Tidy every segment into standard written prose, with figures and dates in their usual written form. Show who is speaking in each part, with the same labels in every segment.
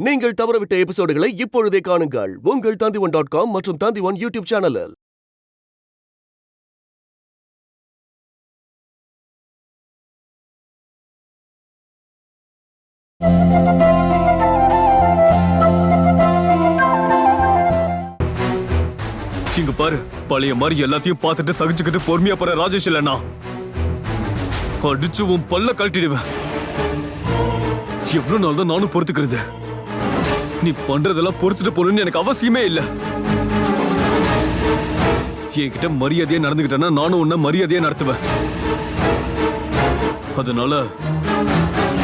Speaker 1: நீங்கள் தவறவிட்ட எபிசோடுகளை இப்பொழுதே காணுங்கள் உங்கள் Tandivan.com மற்றும் Tandivan யூடியூப் சேனலில்.
Speaker 2: இங்க பாரு, பழைய மாதிரி எல்லாத்தையும் பார்த்துட்டு சகிச்சுக்கிட்டு பொறுமையா போற ராஜேஷ் இல்லண்ணா. அடிச்சு உன் பல்ல கழட்டிடுவேன். எவ்வளவு நாள் தான் நானும் பொறுத்துக்கிறது? நீ பண்றதெல்லாம் பொறுத்துட்டு போகணும்னு எனக்கு அவசியமே இல்ல. என்கிட்ட மரியாதையா நடந்துகிட்டேன்னா நானும் உன்ன மரியாதையா நடத்துவேன். அதனால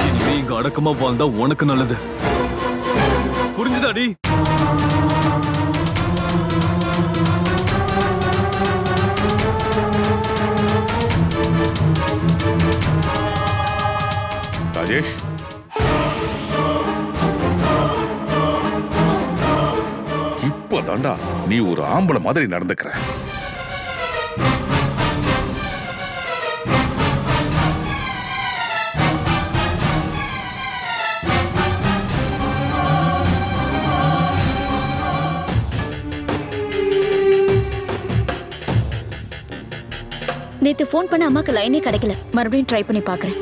Speaker 2: இனிமே இங்க அடக்கமா வாழ்ந்தா உனக்கு நல்லது. புரிஞ்சுதாடி?
Speaker 3: ராஜேஷ், இப்பதாண்டா நீ ஒரு ஆம்பளை மாதிரி நடந்துக்கிற.
Speaker 4: நேத்து போன் பண்ண அம்மாக்கு லைனே கிடைக்கல. மறுபடியும் ட்ரை பண்ணி பாக்குறேன்.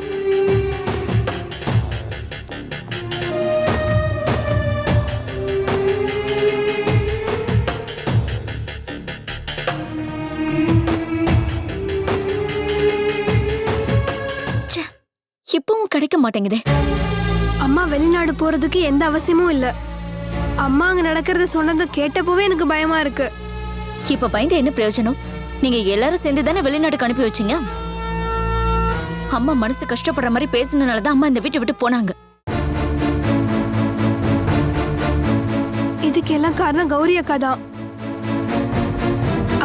Speaker 4: இப்பவும் கிடைக்க மாட்டேங்குதே.
Speaker 5: அம்மா வெளிநாடு போறதுக்கு எந்த அவசியமும் இல்ல. அம்மா அங்க நடக்கிறத சொன்னது கேட்டப்பவே எனக்கு பயமா இருக்கு.
Speaker 4: இப்ப பயந்து என்ன பிரயோஜனம்? நீங்க எல்லாரும் சேர்ந்து தானே வெளிநாட்டுக்கு அனுப்பி வச்சீங்க. அம்மா மனசு கஷ்டப்படுற மாதிரி பேசினனாலதான் அம்மா இந்த வீட்டை விட்டு போனாங்க.
Speaker 5: இதுக்கு எல்லாம் காரணம் கௌரி அக்கா தான்.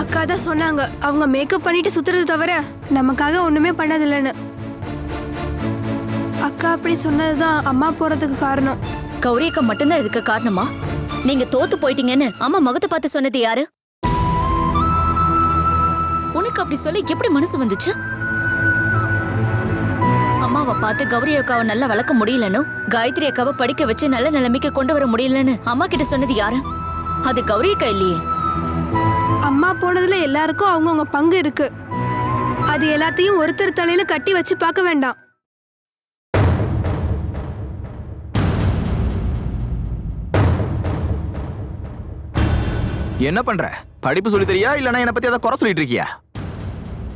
Speaker 5: அக்கா தான் சொன்னாங்க அவங்க மேக்கப் பண்ணிட்டு சுத்துறது தவிர நமக்காக ஒண்ணுமே பண்ணதில்லைன்னு. அக்கா அப்படி சொன்னதுதான் அம்மா போறதுக்கு காரணம்.
Speaker 4: கௌரி அக்கா மட்டும்தான் இதுக்கு காரணமா? நீங்க தோத்து போயிட்டீங்கன்னு அம்மா முகத்தை பார்த்து சொன்னது யாரு? உனக்கு அப்படி சொல்ல எப்படி மனசு வந்துச்சு? அம்மாவை பார்த்து கௌரி அக்காவை நல்லா வளர்க்க முடியலன்னு, காயத்ரி அக்காவை படிக்க வச்சு நல்ல நிலைமைக்கு கொண்டு வர முடியலன்னு அம்மா கிட்ட சொன்னது யாரு? அது கௌரி அக்கா இல்லையே.
Speaker 5: அம்மா போனதுல எல்லாருக்கும் அவங்கவுங்க பங்கு இருக்கு. அது எல்லாத்தையும் ஒருத்தர் தலையில கட்டி வச்சு பார்க்க வேண்டாம்.
Speaker 6: என்ன பண்ற? படிப்பு சொல்லி தெரியா இல்லனா என்ன பத்தி ஏதாவது குறை சொல்லிட்டு இருக்கியா?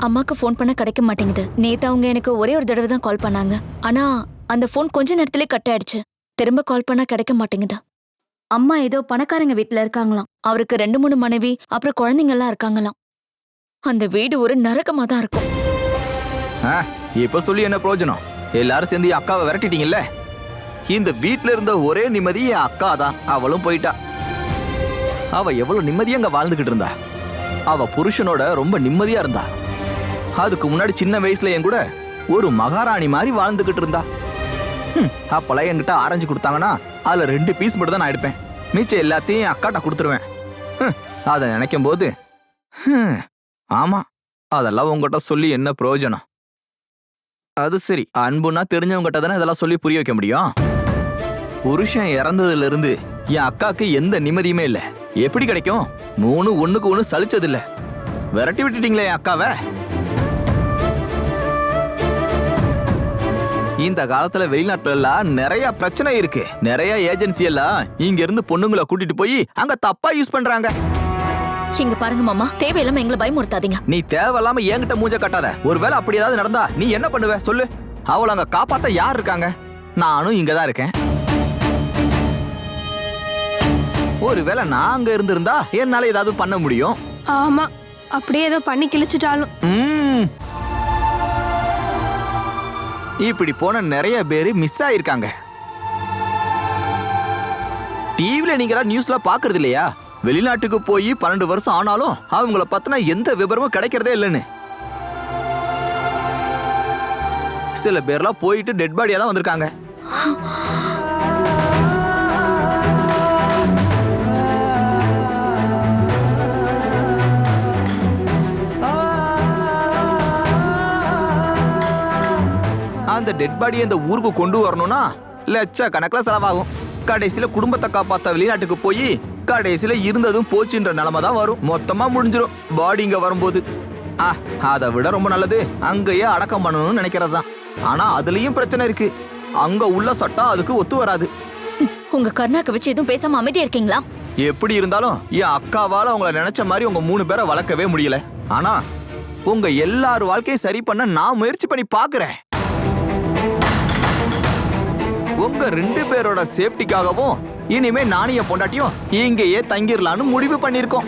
Speaker 4: அம்மாக்கு ஃபோன் பண்ண கிடைக்க மாட்டேங்குது. நேத்து அவங்க எனக்கு ஒரே ஒரு தடவை தான் கால் பண்ணாங்க. ஆனா அந்த ஃபோன் கொஞ்ச நேரத்திலே கட் ஆயிடுச்சு. திரும்ப கால் பண்ணா கிடைக்க மாட்டேங்குது. அம்மா ஏதோ பணக்காரங்க வீட்டுல இருக்காங்களாம். அவருக்கு 2-3 மனைவி அப்புறம் குழந்தைங்க எல்லாம் இருக்காங்களாம். அந்த வீடு ஒரு நரகமா தான் இருக்கும்.
Speaker 6: இப்ப சொல்லி என்ன பிரயோஜனம்? எல்லாரும் சேர்ந்து அக்காவை விரட்டிட்டீங்கல்ல. இந்த வீட்டுல இருந்த ஒரே நிம்மதி என் அக்கா தான். அவளும் போயிட்டா. அவ எவ்வளவு நிம்மதியா அங்க வாழ்ந்துகிட்டு இருந்தா. அவ புருஷனோட ரொம்ப நிம்மதியா இருந்தா. அதுக்கு முன்னாடி சின்ன வயசுல என் கூட ஒரு மகாராணி மாதிரி வாழ்ந்துகிட்டு இருந்தா. அப்பெல்லாம் என்கிட்ட ஆரஞ்சு கொடுத்தாங்கன்னா அதுல 2 பீஸ் மட்டும் தான் நான் எடுப்பேன். மிச்சம் எல்லாத்தையும் அக்காட்ட கொடுத்துருவேன். அதை நினைக்கும் போது ஆமா, அதெல்லாம் உங்ககிட்ட சொல்லி என்ன பிரயோஜனம்? அது சரி, அன்புனா தெரிஞ்சவங்ககிட்ட தானே இதெல்லாம் சொல்லி புரிய வைக்க முடியும். புருஷன் இறந்ததுல இருந்து என் அக்காக்கு எந்த நிம்மதியுமே இல்லை. எப்படி கிடைக்கும்? 3 ஒண்ணுக்கு ஒண்ணு சலிச்சது இல்ல. விரட்டி விட்டுட்டீங்களே என் அக்காவை. இந்த காலத்துல வெளிநாட்டுல எல்லாம் நிறைய பிரச்சனை இருக்கு. நிறைய ஏஜென்சி எல்லாம் இங்க இருந்து பொண்ணுங்களை கூட்டிட்டு போய் அங்க தப்பா யூஸ் பண்றாங்க.
Speaker 4: இங்க பாருங்க மாமா, தேவையில்லாம எங்களை பயமுறுத்தாதீங்க.
Speaker 6: நீ தேவையில்லாம என்கிட்ட மூஞ்ச கட்டாத. ஒருவேளை அப்படி ஏதாவது நடந்தா நீ என்ன பண்ணுவ சொல்லு? அவளை அங்க காப்பாத்த யார் இருக்காங்க? நானும் இங்கதான் இருக்கேன். ஒருவேளை நான் அங்க இருந்திருந்தா என்னால ஏதாவது பண்ண முடியும்.
Speaker 5: ஆமா, அப்படியே ஏதோ பண்ணி கிழிச்சிட்டாலும்.
Speaker 6: இப்படி போன நிறைய பேரு மிஸ் ஆயிருக்காங்க. டிவில நீங்க நியூஸ்ல பாக்குறது இல்லையா? வெளிநாட்டுக்கு போய் 12 வருஷம் ஆனாலும் அவங்கள பத்தின எந்த விவரமும் கிடைக்கிறதே இல்லைன்னு. சில பேர்லாம் போயிட்டு டெட் பாடியா தான் வந்திருக்காங்க. அந்த டெட் பாடியை இந்த ஊருக்கு கொண்டு வரணும்னா லட்சக்கணக்கில் செலவாகும். கடைசியில குடும்பத்தை காப்பாத்த வெளிநாட்டுக்கு போய் கடைசியில இருந்ததும் போச்சுன்ற நிலைமை தான் வரும். மொத்தமா முடிஞ்சிரும் பாடி இங்க வரும்போது. அதை விட ரொம்ப நல்லது அங்கேயே அடக்கம் பண்ணணும்னு நினைக்கிறது தான். ஆனா அதுலயும் பிரச்சனை இருக்கு. அங்க உள்ள சட்டம் அதுக்கு ஒத்து வராது.
Speaker 4: உங்க கர்ணாக்க வச்சு எதுவும் பேசாம அமைதியா இருக்கீங்களா?
Speaker 6: எப்படி இருந்தாலும் என் அக்காவால உங்களை நினைச்ச மாதிரி உங்க 3 பேரை வளர்க்கவே முடியல. ஆனா உங்க எல்லார் வாழ்க்கையும் சரி பண்ண நான் முயற்சி பண்ணி பாக்குறேன். உங்க 2 பேரோட சேஃப்டிக்காகவும் இனிமே நானும் என் பொண்டாட்டியும் இங்கேயே தங்கிடலான்னு முடிவு பண்ணிருக்கோம்.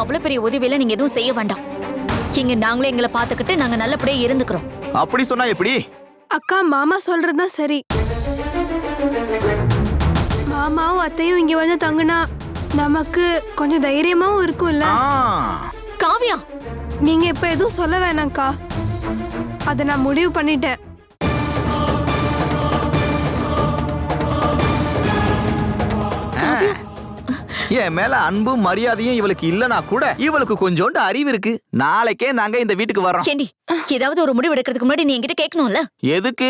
Speaker 4: அவ்வளவு பெரிய உதவியில நீங்க எதுவும் செய்ய வேண்டாம். இங்க நாங்களே எங்களை பாத்துக்கிட்டு நாங்க நல்லபடியா இருந்துக்கிறோம்.
Speaker 6: அப்படி சொன்னா எப்படி?
Speaker 5: அக்கா மாமா சொல்றதுதான் சரி. மாமாவும் அத்தையும் இங்க வந்து தங்குனா நமக்கு கொஞ்சம் தைரியமாவும் இருக்கும்ல.
Speaker 4: காவியா,
Speaker 5: நீங்க இப்ப எதுவும் சொல்ல வேணாம்க்கா. அதை நான் முடிவு பண்ணிட்டேன்.
Speaker 6: என் மேல அன்பும் மரியாதையும் இவளுக்கு இல்லனா கூட இவளுக்கு கொஞ்சோண்டு அறிவு இருக்கு. நாளைக்கே நாங்க இந்த வீட்டுக்கு வர்றோம்.
Speaker 4: சேண்டி, ஏதாவது ஒரு முடிவு எடுக்கிறதுக்கு முன்னாடி நீ என்கிட்ட கேட்கணும்ல.
Speaker 6: எதுக்கு?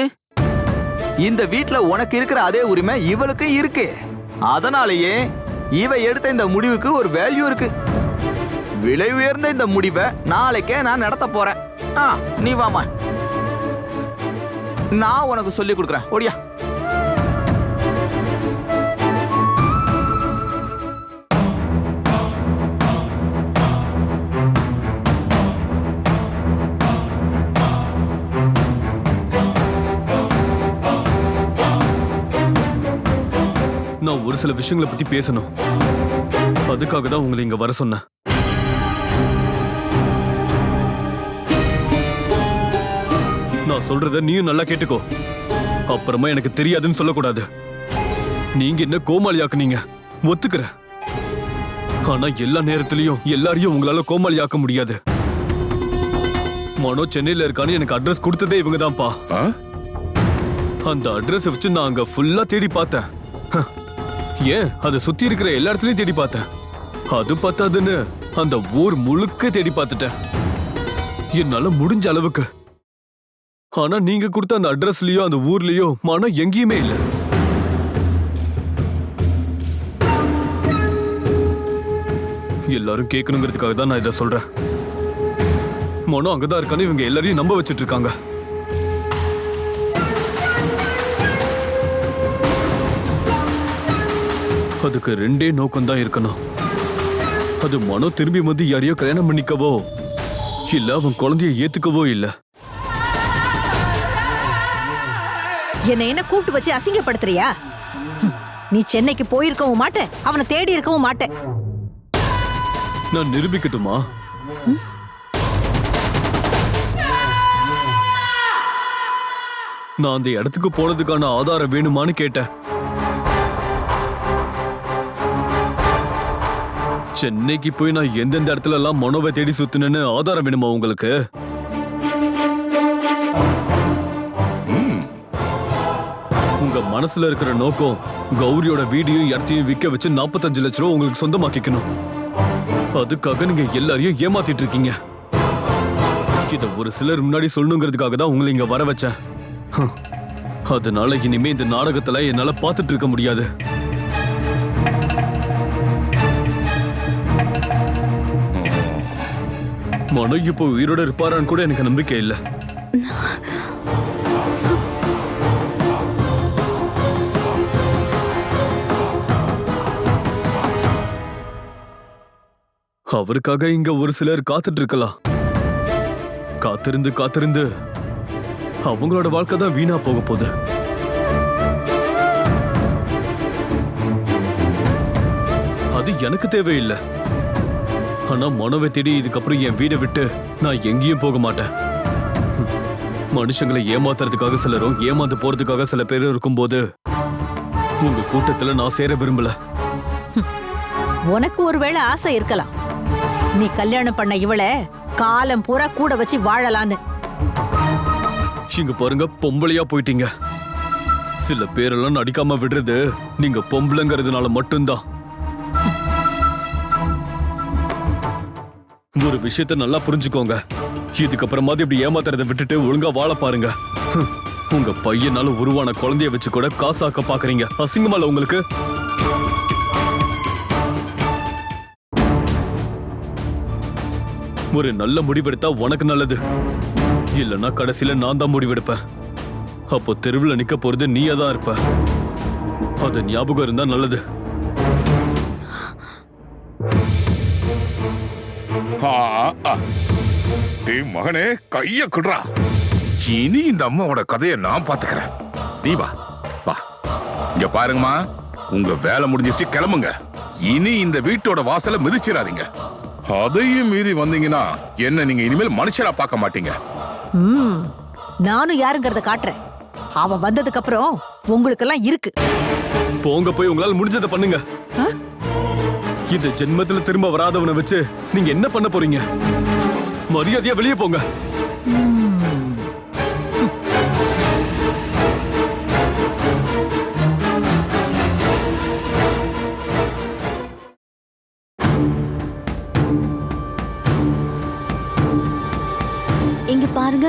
Speaker 6: இந்த வீட்ல உனக்கு இருக்கிற அதே உரிமை இவளுக்கு இருக்கு. அதனாலேயே இவ எடுத்த இந்த முடிவுக்கு ஒரு வேல்யூ இருக்கு. விலை உயர்ந்த இந்த முடிவை நாளைக்கே நான் நடத்த போறேன். நீ வாமா, நான் உனக்கு சொல்லி கொடுக்குறேன். ஓடியா.
Speaker 2: நான் ஒரு சில விஷயங்களை பத்தி பேசணும். அதுக்காக தான் உங்களை இங்க வர சொன்னேன். நான் சொல்றத நீயும் நல்லா கேட்டுக்கோ. அப்புறமா எனக்கு தெரியாதுன்னு சொல்லக்கூடாது. நீங்க என்ன கோமாளியாக்குனீங்க ஒத்துக்கிற. ஆனா எல்லா நேரத்திலயும் எல்லாரையும் உங்களால கோமாளியாக்க முடியாது. மனோ சென்னையில இருக்கான்னு எனக்கு அட்ரஸ் கொடுத்ததே இவங்க தான்ப்பா. அந்த அட்ரஸ் வச்சு நான் அங்க ஃபுல்லா தேடி பார்த்தேன். ஏன் அதை சுத்தி இருக்கிற எல்லா இடத்துலயும் தேடி பார்த்தேன். அது பத்தாதுன்னு அந்த ஊர் முழுக்க தேடி பார்த்துட்டேன் என்னால முடிஞ்ச அளவுக்கு. ஆனா நீங்க கொடுத்த அந்த அட்ரஸ்லயோ அந்த ஊர்லயோ மனம் எங்கேயுமே இல்ல. எல்லாரும் கேட்கணுங்கிறதுக்காக தான் நான் இதை சொல்றேன். மனம் அங்கதான் இருக்கான்னு இவங்க எல்லாரையும் நம்ப வச்சிட்டு இருக்காங்க. அதுக்கு 2 நோக்கம் தான் இருக்கணும். அது மனோ திரும்பி வந்து யாரையோ கல்யாணம் பண்ணிக்கவோ இல்ல அவன் குழந்தைய ஏத்துக்கவோ இல்ல.
Speaker 7: என்ன கூப்பிட்டு வச்சு அசிங்கப்படுத்துறியா? நீ சென்னைக்கு போயிருக்கவும் மாட்ட, அவனை தேடி இருக்கவும் மாட்ட.
Speaker 2: நான் நிரூபிக்கட்டுமா? நான் அந்த இடத்துக்கு போனதுக்கான ஆதாரம் வேணுமான்னு கேட்டேன். சென்னைக்கு போய் நான் எந்தெந்த இடத்துல எல்லாம் மனோவை தேடி சுத்தினேன்னு ஆதாரம் வேணுமா உங்களுக்கு? உங்க மனசுல இருக்கிற நோக்கம் கௌரியோட வீடியும் இடத்தையும் விற்க வச்சு 45 லட்சம் ரூபா உங்களுக்கு சொந்தமாக்கிக்கணும். அதுக்காக நீங்க எல்லாரையும் ஏமாத்திட்டு இருக்கீங்க. இத ஒரு சிலர் முன்னாடி சொல்லணுங்கிறதுக்காக தான் உங்களை இங்க வர வச்சேன். அதனால இனிமே இந்த நாடகத்துல என்னால பார்த்துட்டு இருக்க முடியாது. மனோ இப்போ உயிரோட இருப்பாரான்னு கூட எனக்கு நம்பிக்கை இல்ல. அவருக்காக இங்க ஒரு சிலர் காத்துட்டு இருக்கலாம். காத்திருந்து காத்திருந்து அவங்களோட வாழ்க்கை தான் வீணா போக போகுது. அது எனக்கு தேவையில்லை. ஆனா மனோவை தேடி இதுக்கப்புறம் என் வீடை விட்டு நான் எங்கேயும் போக மாட்டேன். மனுஷங்களை ஏமாத்துறதுக்காக சிலரும் ஏமாந்து போறதுக்காக சில பேர் இருக்கும்போது உங்க கூட்டத்துல நான் சேர விரும்பல.
Speaker 7: உனக்கு ஒருவேளை ஆசை இருக்கலாம். நீ கல்யாணம் பண்ண இவளை காலம் பூரா கூட வச்சு வாழலான்னு.
Speaker 2: இங்க பாருங்க, பொம்பளையா போயிட்டீங்க. சில பேரெல்லாம் நடிக்காம விடுறது நீங்க பொம்பளைங்கிறதுனால மட்டும்தான். ஒரு விஷயத்த நல்லா புரிஞ்சுக்கோங்க. இதுக்கப்புறமாவது இப்படி ஏமாத்துறதை விட்டுட்டு ஒழுங்கா வாழ பாருங்க. உங்க பையனால உருவான குழந்தைய வச்சு கூட காசாக்க பாக்குறீங்க. அசிங்கமால உங்களுக்கு? ஒரு நல்ல முடிவெடுத்தா உனக்கு நல்லது, இல்லனா கடைசியில நான் தான் முடிவெடுப்பேன். அப்போ தெருவில் நிக்க போறது நீயா தான் இருப்ப. அது ஞாபகம் இருந்தா நல்லது.
Speaker 3: மகனே கைய குடுறா. இனி இந்த அம்மாவோட கதையை நான் பாத்துக்கிறேன். நீ வா வா. இங்க பாருங்கம்மா, உங்க வேலை முடிஞ்சிச்சு, கிளம்புங்க. இனி இந்த வீட்டோட வாசலை மிதிச்சிடாதீங்க. அதையும் மீறி வந்தீங்கன்னா என்ன நீங்க இனிமேல் மனுஷரா பார்க்க மாட்டீங்க.
Speaker 7: நானும் யாருங்கிறத காட்டுறேன். அவன் வந்ததுக்கு அப்புறம் உங்களுக்கெல்லாம் இருக்கு.
Speaker 2: போங்க, போய் உங்களால முடிஞ்சதை பண்ணுங்க. இந்த ஜென்மத்துல திரும்ப வராதவனை வச்சு நீங்க என்ன பண்ண போறீங்க? மரியாதையா வெளியே போங்க.
Speaker 8: இங்க பாருங்க,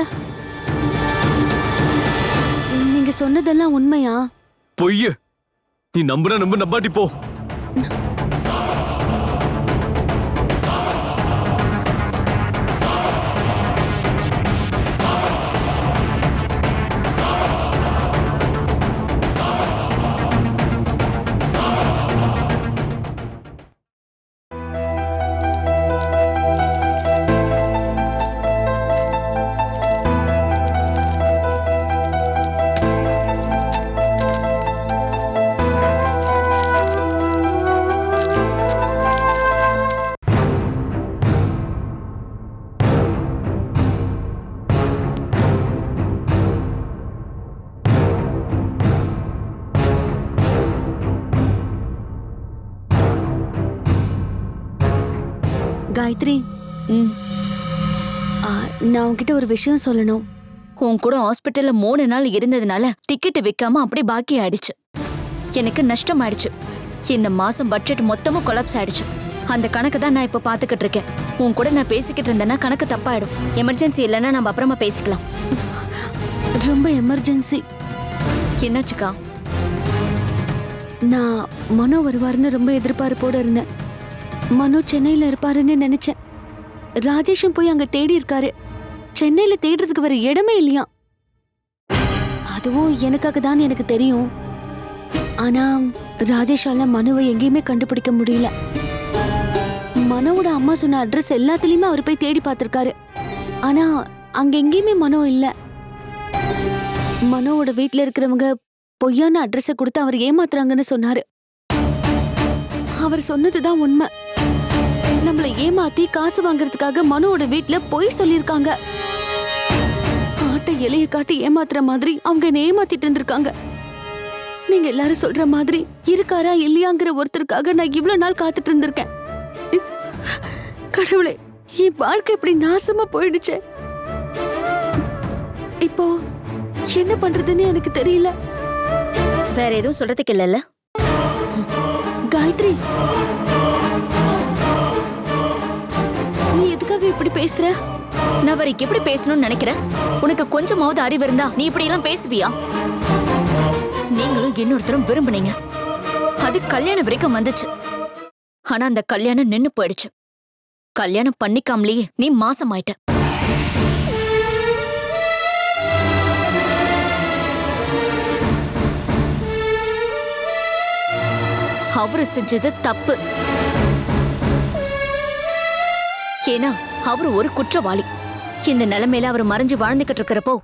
Speaker 8: நீங்க சொன்னதெல்லாம் உண்மையா?
Speaker 2: பொய்ய. நீ நம்புற நம்பாட்டி போ.
Speaker 8: காயத்ரி, நான் உன்கிட்ட ஒரு விஷயம் சொல்லணும்.
Speaker 4: உன் கூட ஹாஸ்பிட்டல்ல 3 நாள் இருந்ததுனால டிக்கெட் விற்காம அப்படி பாக்கி ஆயிடுச்சு. எனக்கு நஷ்டம் ஆயிடுச்சு. இந்த மாசம் பட்ஜெட் மொத்தமும் கொலாப்ஸ் ஆயிடுச்சு. அந்த கணக்கு தான் நான் இப்ப பாத்துக்கிட்டு இருக்கேன். உன் கூட நான் பேசிக்கிட்டு இருந்தேன்னா கணக்கு தப்பாயிடும். எமர்ஜென்சி இல்லைன்னா நம்ம அப்புறமா பேசிக்கலாம்.
Speaker 8: ரொம்ப எமர்ஜென்சி.
Speaker 4: என்னாச்சுக்கா?
Speaker 8: நான் மனோ வருவாருன்னு ரொம்ப எதிர்பார்ப்போட இருந்தேன். மனோ சென்னையில இருப்பாருன்னு நினைச்சேன். ராஜேஷும் போய் அங்க தேடி இருக்காரு. சென்னையில தேடுறதுக்கு வேற இடமே இல்லையா. அதுவும் எனக்காக தான் எனக்கு தெரியும். ஆனா ராஜேஷால மனோவை எங்கேயுமே கண்டுபிடிக்க முடியல. மனோவோட அம்மா சொன்ன அட்ரஸ் எல்லாத்துலயுமே அவர் போய் தேடி பார்த்திருக்காரு. ஆனா அங்க எங்கேயுமே மனோ இல்ல. மனோவோட வீட்டுல இருக்கிறவங்க பொய்யான அட்ரஸை கொடுத்து அவர் ஏமாத்துறாங்கன்னு சொன்னாரு. அவர் சொன்னதுதான் உண்மை. நம்மள ஏமாத்தி காசு வாங்குறதுக்காக மனோவோட வீட்டுல பொய் சொல்லிருக்காங்க. ஆட்டை இலைய காட்டி ஏமாத்துற மாதிரி அவங்க என்ன ஏமாத்திட்டு இருந்திருக்காங்க. நீங்க எல்லாரும் சொல்ற மாதிரி இருக்காரா இல்லையாங்கிற ஒருத்தருக்காக நான் இவ்வளவு நாள் காத்துட்டு இருந்திருக்கேன். கடவுளே, என் வாழ்க்கை இப்படி நாசமா போயிடுச்சு. இப்போ என்ன பண்றதுன்னு எனக்கு தெரியல.
Speaker 4: வேற எதுவும் சொல்றதுக்கு இல்லல்ல?
Speaker 8: காயத்ரி, நீ எதுக்காக இப்படி பேசுற?
Speaker 4: நான் வரைக்கும் எப்படி பேசணும்னு நினைக்கிறேன்? உனக்கு கொஞ்சமாவது அறிவு இருந்தா நீ இப்படி எல்லாம் பேசுவியா? நீங்களும் இன்னொருத்தரும் விரும்புனீங்க. அது கல்யாணம் வரைக்கும் வந்துச்சு. ஆனா அந்த கல்யாணம் நின்னு போயிடுச்சு. கல்யாணம் பண்ணிக்காமலேயே நீ மாசமாயிட்ட. அவரு செஞ்சது தப்பு. ஏன்னா அவரு ஒரு குற்றவாளி. இந்த நிலைமையில அவர் மறைஞ்சு வாழ்ந்துகிட்டு இருக்கிறப்போ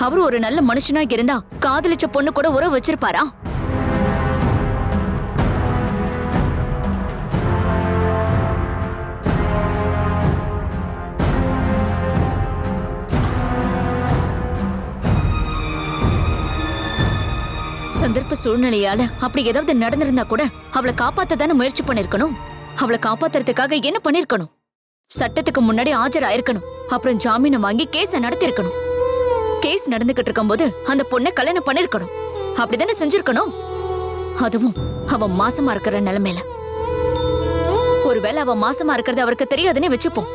Speaker 4: அவரு ஒரு நல்ல மனுஷனா இருந்தா காதலிச்ச பொண்ணு கூட உறவு வச்சிருப்பாரா? சந்தர்ப்ப சூழ்நிலையால அப்படி ஏதாவது நடந்திருந்தா கூட அவளை காப்பாத்த தானே முயற்சி பண்ணிருக்கணும். அவளை காப்பாத்துறதுக்காக என்ன பண்ணிருக்கணும்? சட்டத்துக்கு முன்னாடி ஆஜராயிருக்கணும். அப்புறம் ஜாமீனை வாங்கி கேஸ நடத்திருக்கணும். கேஸ் நடந்துகிட்டு இருக்கும் போது அந்த பொண்ணை கல்யாணம் பண்ணிருக்கணும். அப்படித்தானே செஞ்சிருக்கணும். அதுவும் அவ மாசமா இருக்கிற நிலைமையில. ஒருவேளை அவ மாசமா இருக்கிறது அவருக்கு தெரியாதுன்னு வச்சுப்போம்.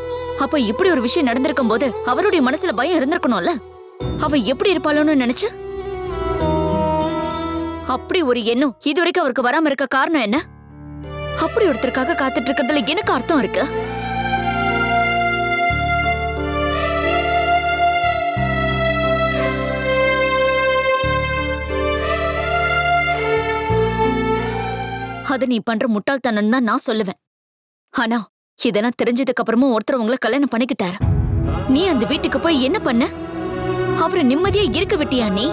Speaker 4: அப்ப இப்படி ஒரு விஷயம் நடந்திருக்கும் போது அவருடைய மனசுல பயம் இருந்திருக்கணும்ல. அவ எப்படி இருப்பாளோன்னு நினைச்சு அப்படி ஒரு எண்ணம் இதுவரைக்கும் அவருக்கு வராம இருக்க காரணம் என்ன? அப்படி ஒருத்தருக்காக காத்துட்டு இருக்கிறதுல எனக்கு அர்த்தம் இருக்கு. அத நீ பண்ற முட்டாள்தனம் தான் நான் சொல்லுவேன். ஆனா இதெல்லாம் தெரிஞ்சதுக்கு அப்புறமும் ஒருத்தர் உங்களை கல்யாணம் பண்ணிக்கிட்டாரு. நீ அந்த வீட்டுக்கு போய் என்ன பண்ண? அவரை நிம்மதியா இருக்க விட்டியா நீ?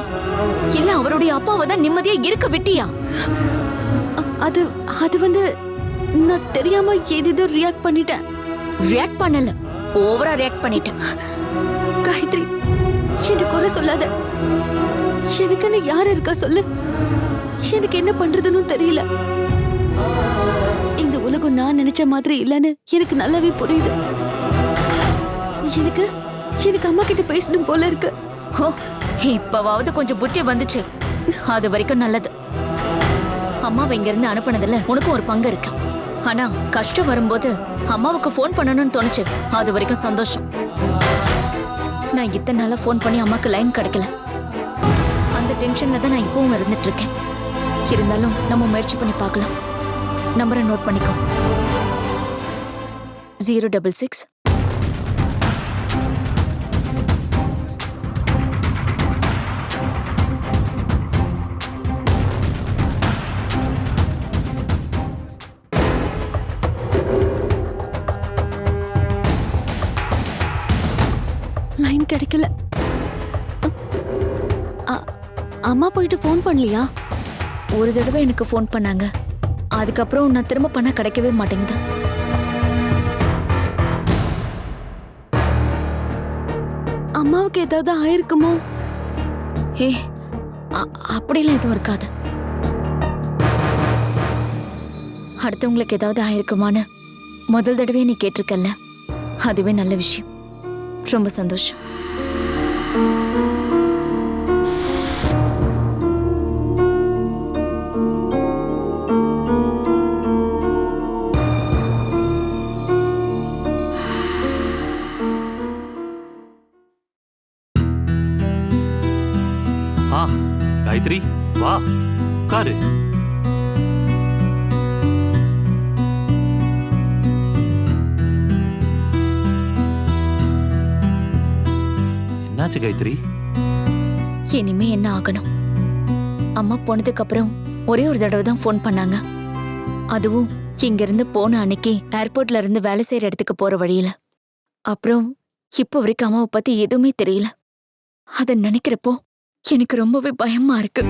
Speaker 4: இல்ல அவருடைய அப்பாவை தான் நிம்மதியா இருக்க விட்டியா?
Speaker 8: அது அது வந்து நான் தெரியாம ஏதேதோ ரியாக்ட் பண்ணிட்டேன்.
Speaker 4: ரியாக்ட் பண்ணல, ஓவரா ரியாக்ட் பண்ணிட்டேன்.
Speaker 8: காயத்ரி, எனக்கு குறை சொல்லாத. எனக்குன்னு யார் இருக்கா சொல்லு. எனக்கு என்ன பண்றதுன்னு தெரியல. இந்த உலகம் நான் நினைச்ச மாதிரி இல்லைன்னு எனக்கு நல்லாவே புரியுது. எனக்கு எனக்கு அம்மா கிட்ட பேசணும் போல இருக்கு.
Speaker 4: ஓ, இப்பவாவது கொஞ்சம் புத்தி வந்துச்சு. அது வரைக்கும் நல்லது. அம்மாவை இங்க இருந்து அனுப்புனதுல உனக்கும் ஒரு பங்கு இருக்கு. ஆனா கஷ்டம் வரும்போது அம்மாவுக்கு ஃபோன் பண்ணணும்னு தோணுச்சு. அது வரைக்கும் சந்தோஷம். நான் இத்தனை நாளா ஃபோன் பண்ணி அம்மாக்கு லைன் கிடைக்கல. அந்த டென்ஷன்ல தான் நான் இப்பவும் இருந்துட்டு இருக்கேன். இருந்தாலும் நம்ம முயற்சி பண்ணி பார்க்கலாம். நம்பரை நோட் பண்ணிக்கோ. 066
Speaker 8: லைன் கிடைக்கல. அம்மா போயிட்டு ஃபோன் பண்ணலையா?
Speaker 4: ஒரு தடவை எனக்கு ஃபோன் பண்ணாங்க. அதுக்கப்புறம் நான் திரும்ப பண்ண கிடைக்கவே மாட்டேங்குது.
Speaker 8: அம்மாவுக்கு ஏதாவது ஆயிருக்குமோ?
Speaker 4: ஏ, அப்படிலாம் எதுவும் இருக்காது. அடுத்தவங்களுக்கு ஏதாவது ஆயிருக்குமான்னு முதல் தடவையே நீ கேட்டிருக்கல்ல, அதுவே நல்ல விஷயம். ரொம்ப சந்தோஷம்.
Speaker 9: காயத்ரி, வா உட்காரு. என்னாச்சு காயத்ரி?
Speaker 4: இனிமே என்ன ஆகணும்? அம்மா போனதுக்கு அப்புறம் ஒரே ஒரு தடவை தான் ஃபோன் பண்ணாங்க. அதுவும் இங்க இருந்து போன அன்னைக்கு ஏர்போர்ட்ல இருந்து வேலை செய்யற இடத்துக்கு போற வழியில. அப்புறம் இப்போ வரைக்கும் அம்மாவை பத்தி எதுவுமே தெரியல. அத நினைக்கிறப்போ எனக்கு ரொம்பவே பயமா இருக்கு.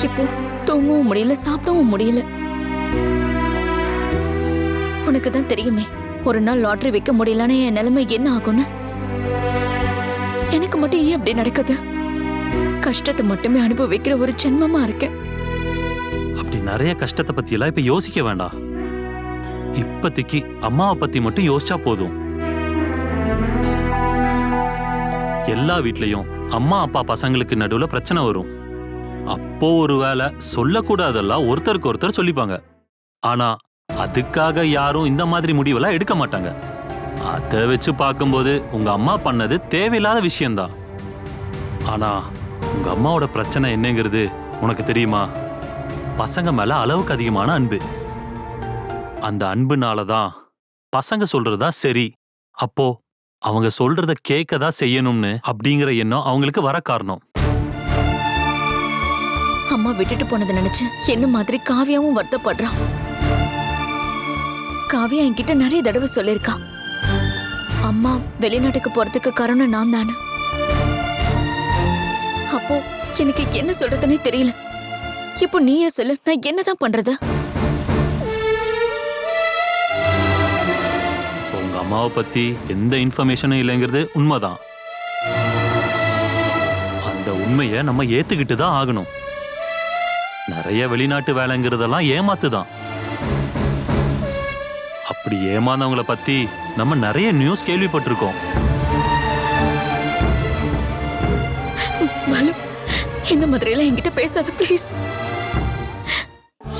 Speaker 4: இப்போ தூங்கவும் முடியல, சாப்பிடவும் முடியல. உனக்கு தான் தெரியுமே, ஒரு நாள் லாட்டரி வைக்க முடியலன்னா என் நிலைமை என்ன ஆகும்னு. எனக்கு மட்டும் ஏன் அப்படி நடக்குது? கஷ்டத்தை மட்டுமே அனுபவிக்கிற ஒரு ஜென்மமா இருக்கேன்.
Speaker 9: அப்படி நிறைய கஷ்டத்தை பத்தி எல்லாம் இப்ப யோசிக்க வேண்டாம். இப்பத்திக்கு அம்மாவை பத்தி மட்டும் யோசிச்சா போதும். எல்லா வீட்லயும் அம்மா அப்பா பசங்களுக்கு நடுவுல பிரச்சனை வரும். அப்போ ஒருவேளை சொல்லக்கூடாதெல்லாம் ஒருத்தருக்கு ஒருத்தர் சொல்லிப்பாங்க. ஆனா அதுக்காக யாரும் இந்த மாதிரி முடிவெல்லாம் எடுக்க மாட்டாங்க. அதை வச்சு பார்க்கும்போது உங்க அம்மா பண்ணது தேவையில்லாத விஷயம்தான். ஆனா உங்க அம்மாவோட பிரச்சனை என்னங்கிறது உனக்கு தெரியுமா? பசங்க மேல அளவுக்கு அதிகமான அன்பு. அந்த அன்புனாலதான் பசங்க சொல்றதா சரி, அப்போ அவங்க சொல்றத கேட்கதான் செய்யணும்னு அப்படிங்கிற எண்ணம் அவங்களுக்கு வர காரணம்.
Speaker 4: அம்மா விட்டுட்டு போனதை நினைச்சு என்ன மாதிரி காவியாவும் வருத்தப்படுறா. காவியா என்கிட்ட நிறைய தடவை சொல்லிருக்கா, அம்மா வெளிநாட்டுக்கு போறதுக்கு காரணம் நான் தானே. அப்போ எனக்கு என்ன சொல்றதுன்னே தெரியல. இப்போ நீயே சொல்லு, நான் என்னதான் பண்றது?
Speaker 9: உங்க அம்மாவை பத்தி எந்த இன்ஃபர்மேஷனும் இல்லைங்கிறது உண்மைதான். அந்த உண்மையை நம்ம ஏத்துக்கிட்டு தான் ஆகணும். நிறைய வெளிநாட்டு வேலைங்கிறதெல்லாம் ஏமாத்துதான். அப்படி ஏமாந்தவங்களை பத்தி நம்ம நிறைய நியூஸ் கேள்விப்பட்டிருக்கோம்.
Speaker 4: இந்த மாதிரி எல்லாம் என்கிட்ட பேசாத ப்ளீஸ்.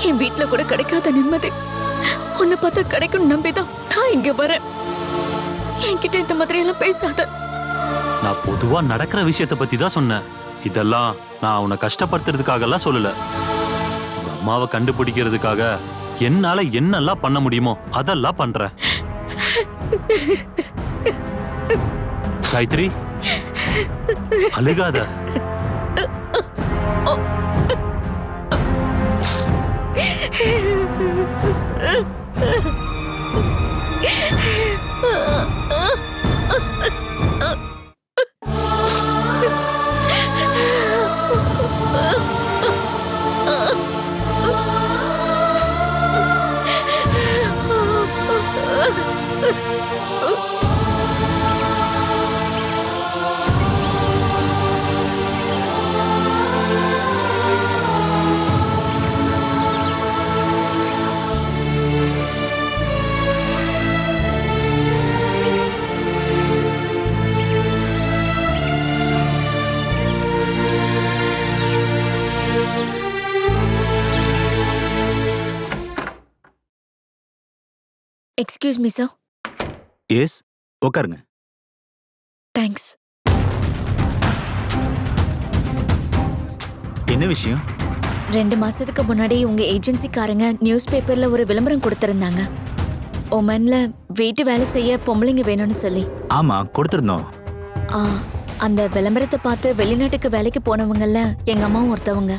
Speaker 4: என் வீட்டுல கூட கிடைக்காத நிம்மதி உன்னை பார்த்தா கிடைக்கும் நம்பிதான் நான் இங்க வரேன். என்கிட்ட இந்த மாதிரி எல்லாம் பேசாத.
Speaker 9: நான் பொதுவா நடக்கிற விஷயத்தை பத்தி தான் சொன்னேன். இதெல்லாம் நான் உன்னை கஷ்டப்படுத்துறதுக்காகலாம் சொல்லல. உங்க அம்மாவை கண்டுபிடிக்கிறதுக்காக என்னால என்னெல்லாம் பண்ண முடியுமோ அதெல்லாம் பண்றேன். காயத்ரி, அழுகாத.
Speaker 4: Excuse me sir.
Speaker 10: எஸ், உட்காருங்க.
Speaker 4: தேங்க்ஸ்.
Speaker 10: என்ன விஷயம்?
Speaker 4: 2 மாசத்துக்கு முன்னாடி உங்க ஏஜென்சிக்காரங்க நியூஸ் பேப்பர்ல ஒரு விளம்பரம் கொடுத்திருந்தாங்க. ஒமன்ல வீட்டு வேலை செய்ய பொம்பளைங்க வேணும்னு சொல்லி.
Speaker 10: ஆமா, கொடுத்திருந்தோம்.
Speaker 4: ஆ, அந்த விளம்பரத்தை பார்த்து வெளிநாட்டுக்கு வேலைக்கு போனவங்கல்ல எங்க அம்மாவும் ஒருத்தவங்க.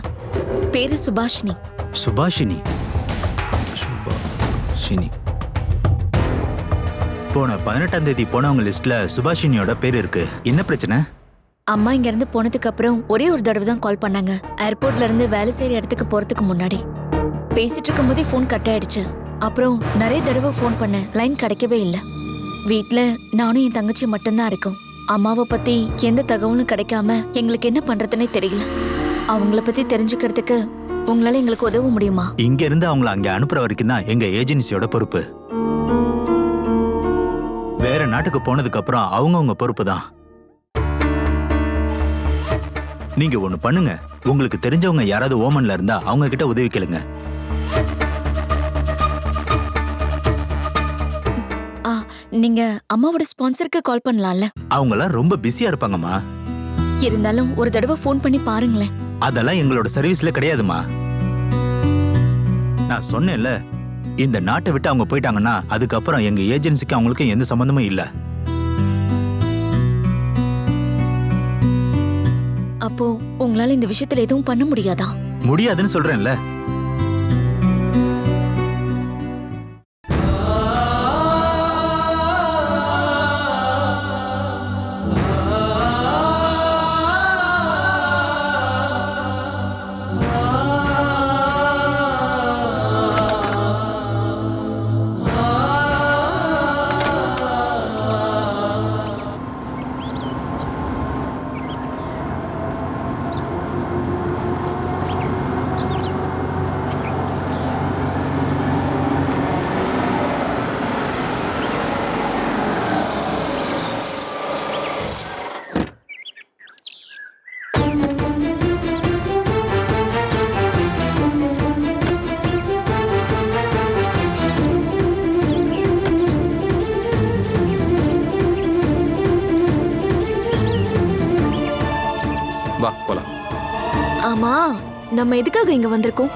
Speaker 4: பேரு சுபாஷினி.
Speaker 10: சுபாஷினி. சுபாஷினி. போன 18ஆம் தேதி போனவங்க லிஸ்ட்ல சுபாஷினியோட பேர் இருக்கு. என்ன பிரச்சனை?
Speaker 4: அம்மா இங்க இருந்து போனதுக்கு அப்புறம் ஒரே ஒரு தடவை தான் கால் பண்ணாங்க. ஏர்போர்ட்ல இருந்து வேலை செய்யற இடத்துக்கு போறதுக்கு முன்னாடி பேசிட்டு இருக்கும் போதே போன் கட் ஆயிடுச்சு. அப்புறம் நிறைய தடவை போன் பண்ணேன், லைன் கிடைக்கவே இல்லை. வீட்ல நானும் என் தங்கச்சி மட்டும்தான் இருக்கோம். அம்மாவை பத்தி எந்த தகவலும் கிடைக்காம எங்களுக்கு என்ன பண்றதுன்னே தெரியல. அவங்கள பத்தி தெரிஞ்சுக்கிறதுக்கு உங்களால எங்களுக்கு உதவ முடியுமா?
Speaker 10: இங்க இருந்து அவங்கள அங்க அனுப்புற வரைக்கும் தான் எங்க ஏஜென்சியோட பொறுப்பு. வேற நாட்டுக்கு போனதுக்கு அப்புறம் அவங்கவங்க பொறுப்பு தான். நீங்க ஒண்ணு பண்ணுங்க, உங்களுக்கு தெரிஞ்சவங்க யாராவது ஓமன்ல இருந்தா அவங்க கிட்ட உதவி கேளுங்க.
Speaker 4: நீங்க அம்மாவோட ஸ்பான்சருக்கு கால் பண்ணலாம்ல?
Speaker 10: அவங்களாம் ரொம்ப பிஸியா இருப்பாங்கம்மா.
Speaker 4: இருந்தாலும் ஒரு தடவை போன் பண்ணி பாருங்களேன்.
Speaker 10: அதெல்லாம் எங்களோட சர்வீஸ்ல கிடையாதுமா. நான் சொன்னேன்ல, இந்த நாட்டை விட்டு அவங்க போயிட்டாங்கன்னா அதுக்கப்புறம் எங்க ஏஜென்சிக்கு அவங்களுக்கு எந்த சம்பந்தமும் இல்ல.
Speaker 4: அப்போ உங்களால இந்த விஷயத்துல எதுவும் பண்ண முடியாதா?
Speaker 10: முடியாதுன்னு சொல்றேன்ல.
Speaker 11: வா போலாம்.
Speaker 4: ஆமா, நம்ம எதுக்காக இங்க வந்திருக்கோம்?